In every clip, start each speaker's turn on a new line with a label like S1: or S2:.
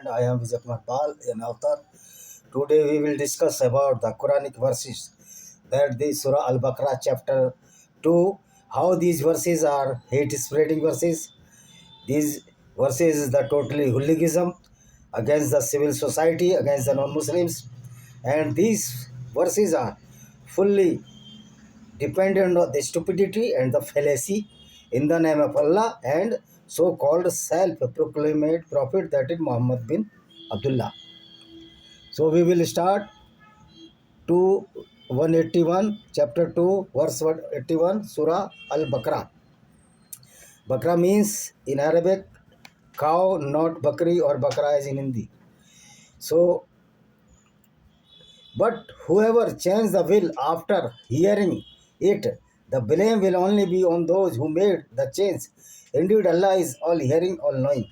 S1: And I am Vijay Kumar Pal, an author. Today we will discuss about the Quranic verses, that the Surah Al-Baqarah chapter 2, how these verses are hate spreading verses. These verses is the totally hooliganism against the civil society, against the non-Muslims, and these verses are fully dependent on the stupidity and the fallacy in the name of Allah and so-called self-proclaimed prophet, that is Muhammad bin Abdullah. So we will start to 181, chapter 2, verse 181, Surah Al-Baqarah. Baqarah means in Arabic cow, not Bakri or Bakra as in Hindi. So, but whoever changes the will after hearing it, the blame will only be on those who made the change. Indeed, Allah is all hearing, all knowing.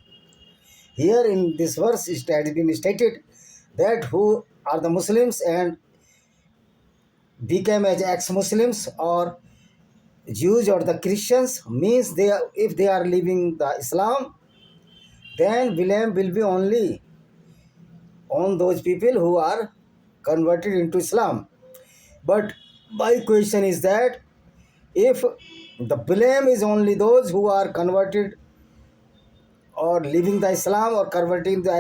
S1: Here in this verse it has been stated that who are the Muslims and became as ex-Muslims or Jews or the Christians, means they are, if they are leaving the Islam, then blame will be only on those people who are converted into Islam. But my question is that if the blame is only those who are converted or leaving the Islam or converting the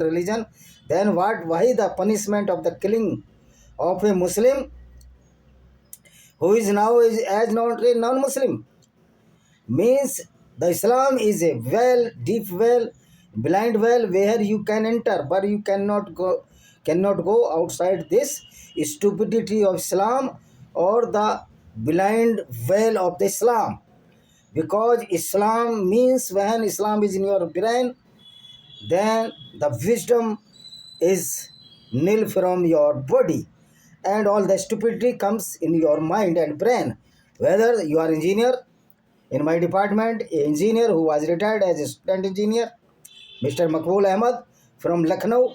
S1: religion, then why the punishment of the killing of a Muslim who is now as not a non-Muslim? Means the Islam is a well, deep well, blind well where you can enter, but you cannot go outside this stupidity of Islam or the blind well of the Islam. Because Islam means when Islam is in your brain, then the wisdom is nil from your body and all the stupidity comes in your mind and brain. Whether you are engineer, in my department, an engineer who was retired as a student engineer, Mr. Makbul Ahmad from Lucknow,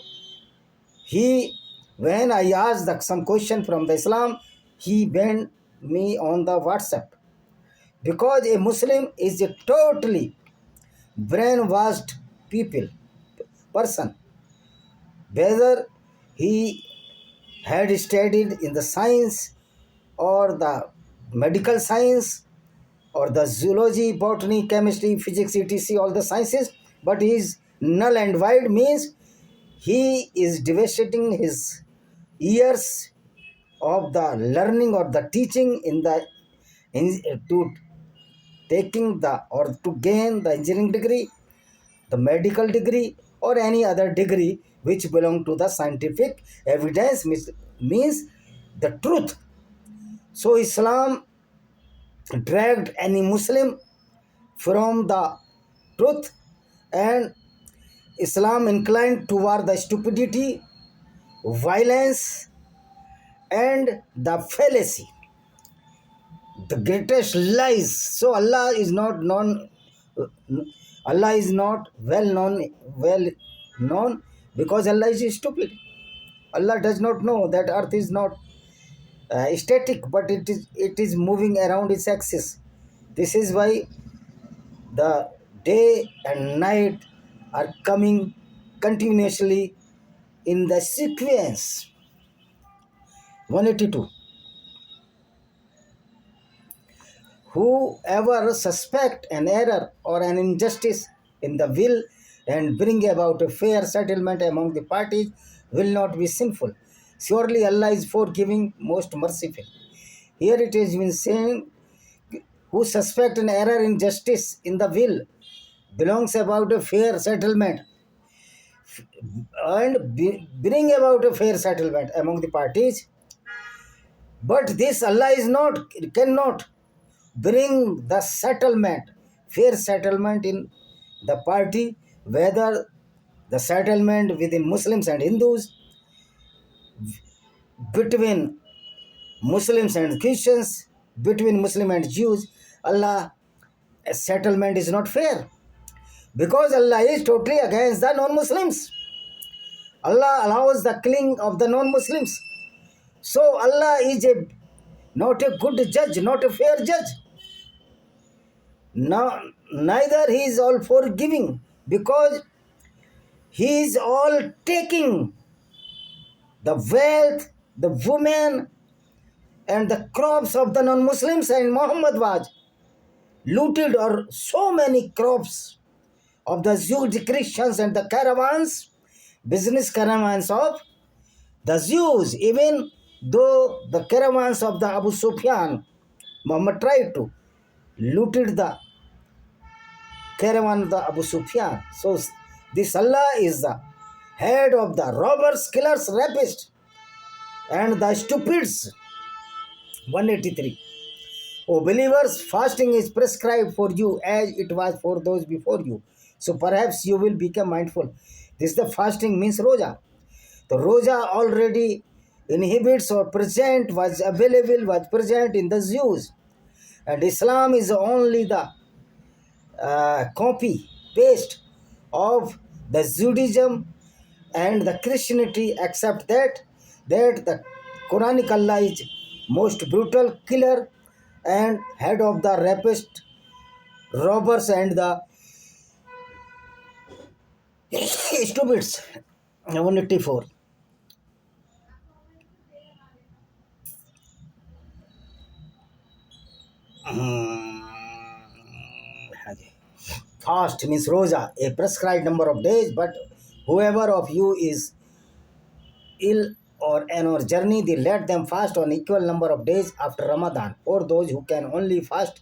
S1: when I asked some question from the Islam, he banned me on the WhatsApp. Because a Muslim is a totally brainwashed person. Whether he had studied in the science or the medical science or the zoology, botany, chemistry, physics, etc., all the sciences, but he is null and void, means he is devastating his years of the learning or the teaching to taking the or to gain the engineering degree, the medical degree, or any other degree which belong to the scientific evidence, means the truth. So Islam dragged any Muslim from the truth, and Islam inclined toward the stupidity, violence, and the fallacy, the greatest lies. So Allah is not well known because Allah is stupid. Allah does not know that earth is not static, but it is moving around its axis. This is why the day and night are coming continuously in the sequence. 182. Whoever suspect an error or an injustice in the will and bring about a fair settlement among the parties will not be sinful. Surely Allah is forgiving, most merciful. Here it has been saying, who suspect an error in justice in the will belongs about a fair settlement and bring about a fair settlement among the parties. But this Allah cannot bring the settlement, fair settlement in the party, whether the settlement within Muslims and Hindus, between Muslims and Christians, between Muslim and Jews. Allah settlement is not fair because Allah is totally against the non-Muslims. Allah allows the killing of the non-Muslims. So Allah is not a good judge, not a fair judge. Now, neither he is all forgiving, because He is all taking the wealth, the women, and the crops of the non-Muslims, and Muhammad was looted or so many crops of the Jews, Christians, and the caravans, business caravans of the Jews. Even though the caravans of the Abu Sufyan, Muhammad tried to looted the caravan of the Abu Sufyan. So this Allah is the head of the robbers, killers, rapists, and the stupids. 183. O believers, fasting is prescribed for you as it was for those before you. So perhaps you will become mindful. This the fasting means roja. The roja already inhibits or present was available, was present in the Jews. And Islam is only the copy, paste of the Judaism and the Christianity, except that the Quranic Allah is most brutal killer and head of the rapist, robbers, and the stupids. 184. Fast means roja, a prescribed number of days, but whoever of you is ill or on our journey, they let them fast on equal number of days after Ramadan. For those who can only fast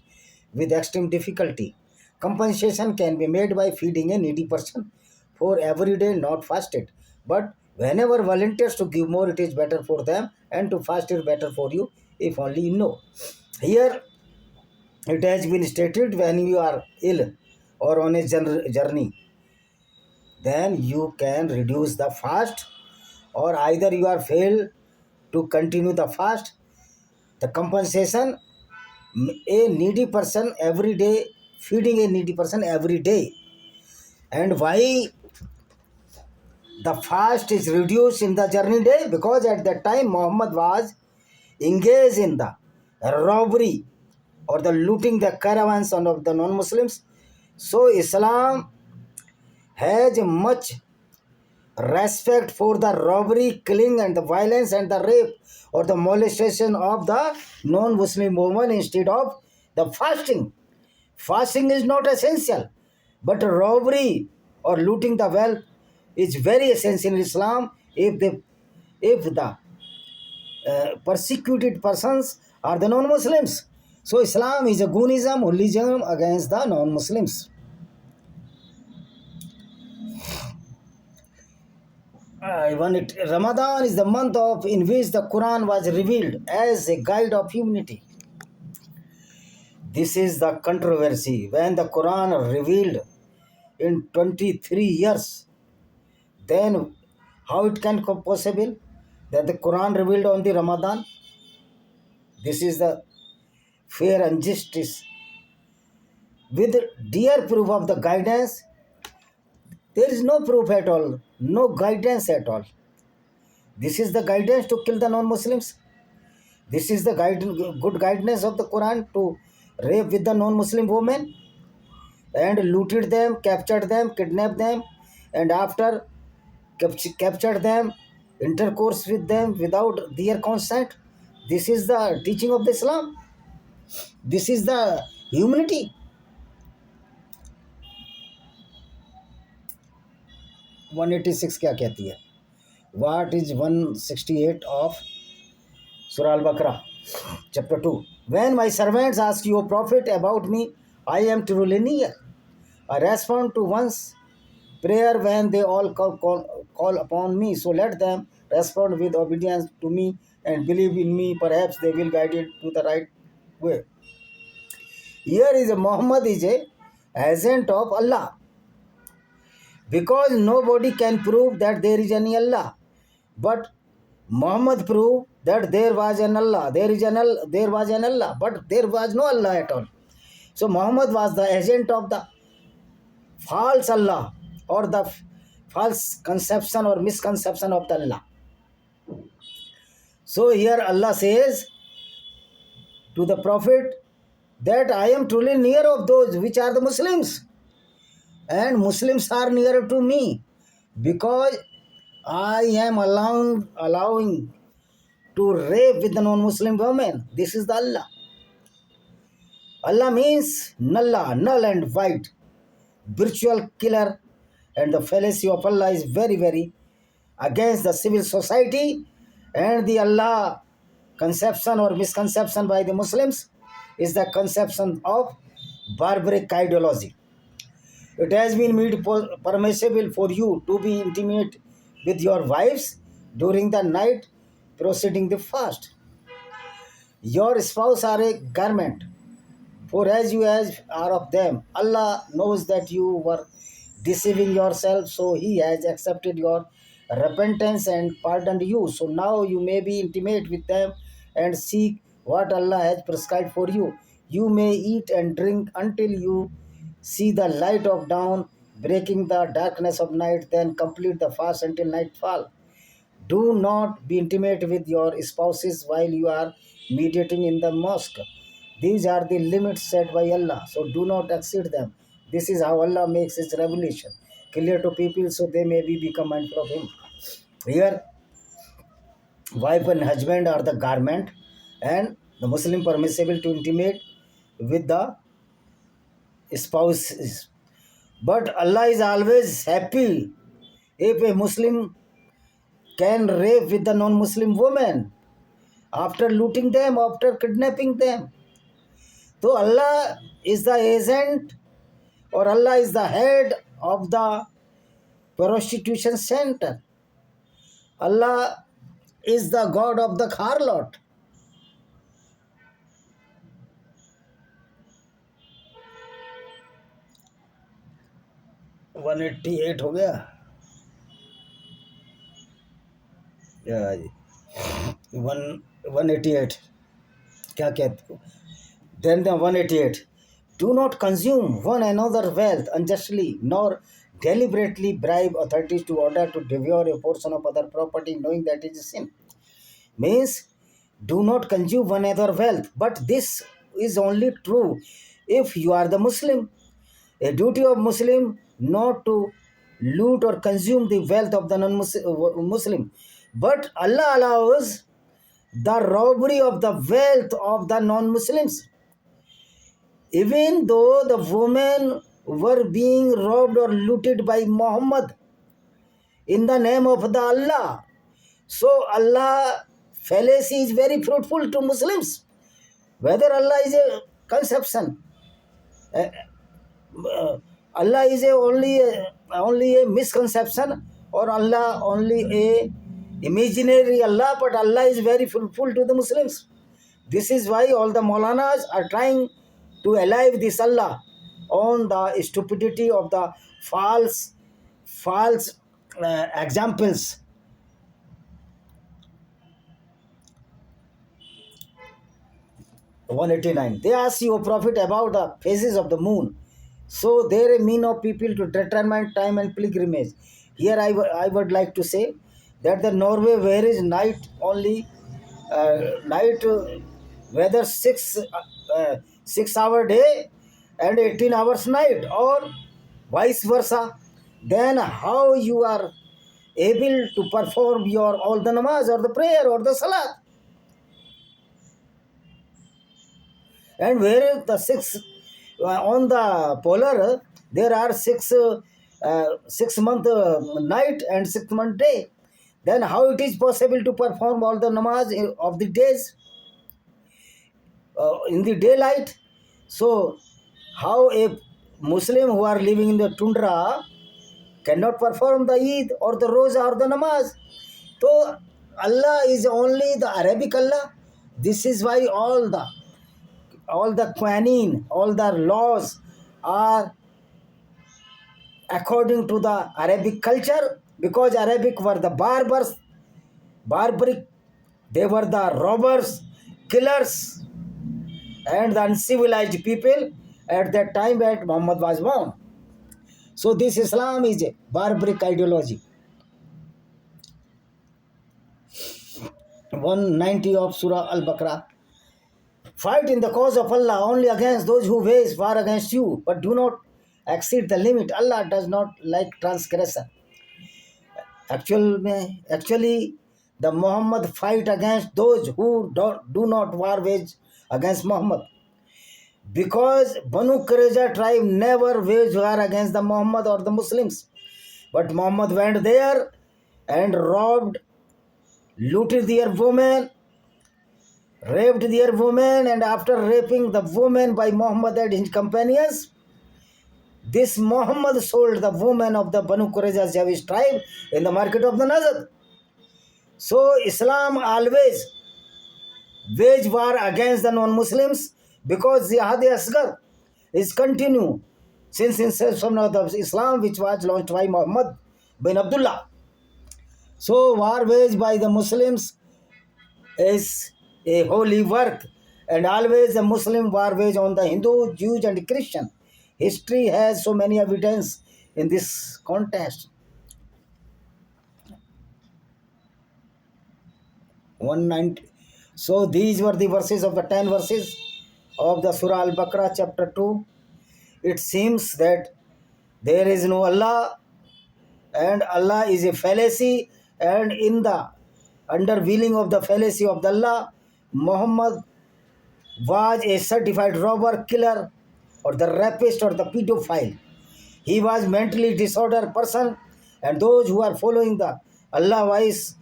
S1: with extreme difficulty, compensation can be made by feeding a needy person for every day not fasted. But whenever volunteers to give more, it is better for them, and to fast is better for you, if only you know. Here it has been stated, when you are ill or on a journey, then you can reduce the fast, or either you are failed to continue the fast. The compensation, a needy person every day, feeding a needy person every day. And why the fast is reduced in the journey day? Because at that time Muhammad was engaged in the robbery or the looting the caravans of the non-Muslims. So Islam has much respect for the robbery, killing, and the violence and the rape or the molestation of the non-Muslim woman instead of the fasting. Fasting is not essential, but robbery or looting the wealth is very essential in Islam if the persecuted persons are the non-Muslims. So Islam is a Gunism, hooliganism against the non-Muslims. Ramadan is the month in which the Quran was revealed as a guide of humanity. This is the controversy. When the Quran revealed in 23 years, then how it can be possible that the Quran revealed on the Ramadan? This is the fair injustice. With dear proof of the guidance, there is no proof at all, no guidance at all. This is the guidance to kill the non-Muslims. This is the good guidance of the Quran to rape with the non-Muslim women and looted them, captured them, kidnapped them, and after captured them, intercourse with them without their consent. This is the teaching of the Islam. This is the humanity. 186 क्या कहती है? What is 168 of Surah Al-Baqarah, chapter 2? When my servants ask you, O Prophet, about me, I am truly near. I respond to one's prayer when they all call upon me. So let them respond with obedience to me and believe in me. Perhaps they will guide it to the right way. Here is Muhammad is a agent of Allah, because nobody can prove that there is any Allah. But Muhammad proved that there was an Allah. There was an Allah, but there was no Allah at all. So Muhammad was the agent of the false Allah or the false conception or misconception of the Allah. So here Allah says to the Prophet that I am truly near of those which are the Muslims, and Muslims are nearer to me. because I am allowing to rape with the non-Muslim woman. This is the Allah. Allah means nulla, null and white, virtual killer, and the fallacy of Allah is very, very against the civil society, and the Allah conception or misconception by the Muslims is the conception of barbaric ideology. It has been made permissible for you to be intimate with your wives during the night proceeding the fast. Your spouse are a garment, for as you as are of them. Allah knows that you were deceiving yourself, so He has accepted your repentance and pardoned you. So now you may be intimate with them and seek what Allah has prescribed for you. You may eat and drink until you see the light of dawn breaking the darkness of night, then complete the fast until nightfall. Do not be intimate with your spouses while you are meditating in the mosque. These are the limits set by Allah, so do not exceed them. This is how Allah makes His revelation clear to people so they may be become mindful of Him. Here, wife and husband are the garment, and the Muslim permissible to intimate with the spouses. But Allah is always happy if a Muslim can rape with the non-Muslim woman after looting them, after kidnapping them. So Allah is the agent or Allah is the head of the prostitution center. Allah is the God of the harlot. One 188 हो गया one 188 क्या कहते हो then the 188 do not consume one another wealth unjustly nor deliberately bribe authorities to order to devour a portion of other property knowing that it is sin. Means do not consume one another wealth, but this is only true if you are the Muslim. A duty of Muslim not to loot or consume the wealth of the non-Muslim. But Allah allows the robbery of the wealth of the non-Muslims. Even though the women were being robbed or looted by Muhammad in the name of the Allah. So Allah fallacy is very fruitful to Muslims. Whether Allah is a conception, Allah is only a misconception, or Allah only a imaginary Allah, but Allah is very fruitful to the Muslims. This is why all the Maulanas are trying to alive this Allah on the stupidity of the false examples. (189) They ask you, O Prophet, about the phases of the moon. So there a mean of people to determine time and pilgrimage. Here I would like to say that the Norway where is night only night whether 6 hour day and 18 hours night or vice versa, then how you are able to perform your all the namaz or the prayer or the salat? And where the 6 on the polar there are 6 month night and 6 month day, then how it is possible to perform all the namaz of the days in the daylight? So how a Muslim who are living in the tundra cannot perform the Eid or the Roza or the namaz? So Allah is only the Arabic Allah. This is why all the qanin, all the laws are according to the Arabic culture, because Arabic were the barbaric, they were the robbers, killers, and the uncivilized people at that time that Muhammad was born. So this Islam is a barbaric ideology. 190 of Surah Al-Baqarah. Fight in the cause of Allah only against those who wage war against you, but do not exceed the limit. Allah does not like transgressor. Actually, the Muhammad fight against those who do not war wage against Muhammad. Because Banu Qurayza tribe never waged war against the Muhammad or the Muslims. But Muhammad went there and robbed, looted their women, raped their women, and after raping the women by Muhammad and his companions, this Muhammad sold the woman of the Banu Qurayza Jewish tribe in the market of the Nazar. So Islam always wage war against the non-Muslims because Jihad Asghar is continue since inception of the Islam, which was launched by Muhammad bin Abdullah. So war waged by the Muslims is a holy work, and always the Muslim war wage on the Hindu, Jews, and Christian. History has so many evidence in this contest. 190. So these were the verses of the 10 verses of the Surah Al-Baqarah chapter 2. It seems that there is no Allah and Allah is a fallacy, and in the underwheeling of the fallacy of the Allah, Muhammad was a certified robber, killer, or the rapist or the pedophile. He was mentally disordered person, and those who are following the Allah wise,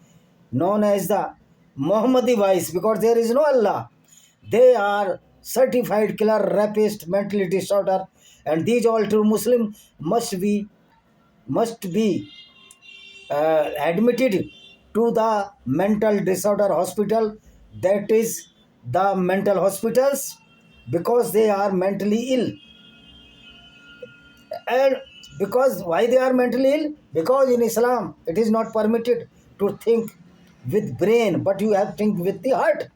S1: known as the Muhammadi wise, because there is no Allah, they are certified killer, rapist, mentally disorder, and these all true Muslim must be admitted to the mental disorder hospital, that is the mental hospitals, because they are mentally ill. And because why they are mentally ill? Because in Islam it is not permitted to think with brain, but you have to think with the heart.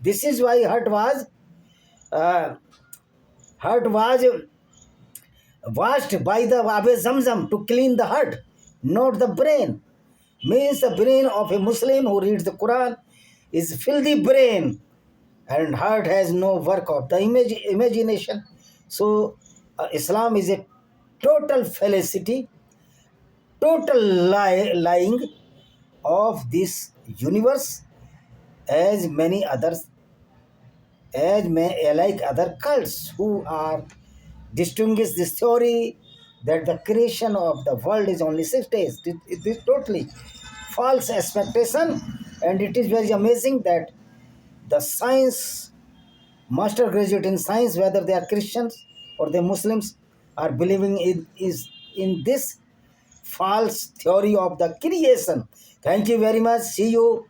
S1: This is why uh, heart was washed by the Abe Zamzam to clean the heart, not the brain. Means the brain of a Muslim who reads the Quran is filthy brain, and heart has no work of the imagination. So Islam is a total fallacy, total lying of this universe, as many others, like other cults who are distinguish this theory that the creation of the world is only 6 days. It is totally false expectation, and it is very amazing that the science master graduate in science, whether they are Christians or they Muslims, are believing in this false theory of the creation. Thank you very much. See you